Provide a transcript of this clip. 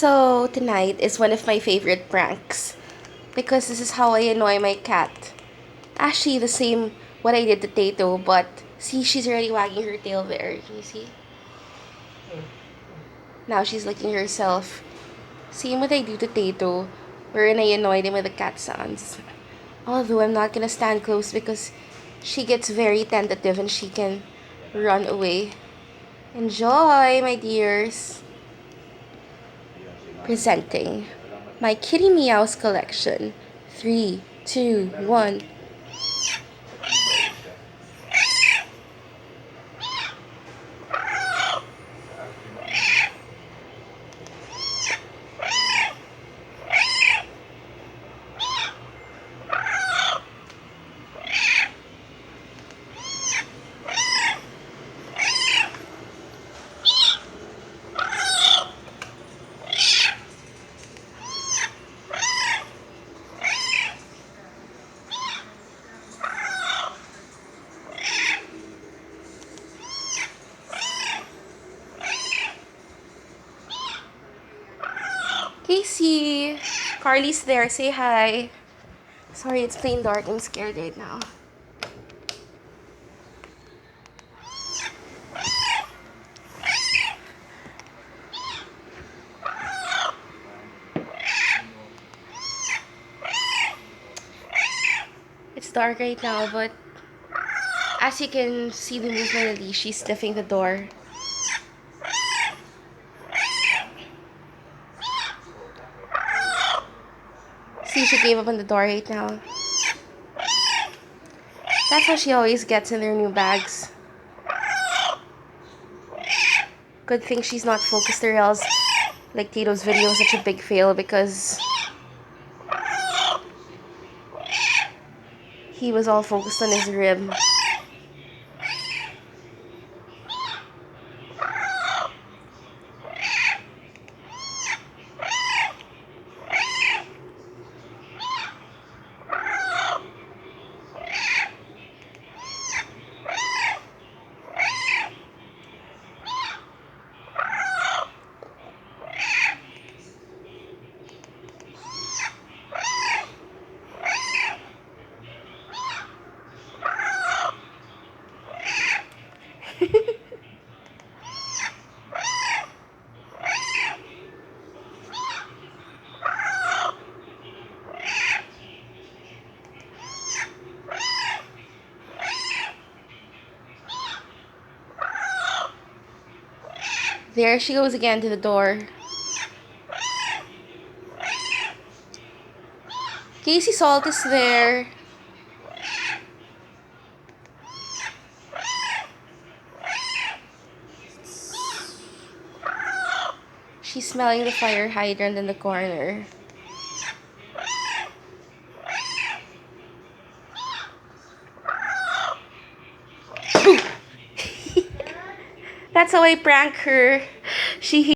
So, tonight is one of my favorite pranks because this is how I annoy my cat. Actually, the same what I did to Tato, but see, she's already wagging her tail there. Can you see? Now she's licking herself. Same what I do to Tato, wherein I annoyed him with the cat sounds. Although I'm not gonna stand close because she gets very tentative and she can run away. Enjoy, my dears! Presenting my Kitty Meows collection. 3, 2, 1. Casey! Carly's there. Say hi. Sorry, it's plain dark. I'm scared right now. It's dark right now, but as you can see the movement of Lee, she's sniffing the door. See, she gave up on the door right now. That's how she always gets in their new bags. Good thing she's not focused or else like Tito's video was such a big fail because he was all focused on his rib. There she goes again to the door. Casey Salt is there. She's smelling the fire hydrant in the corner. That's how I prank her. She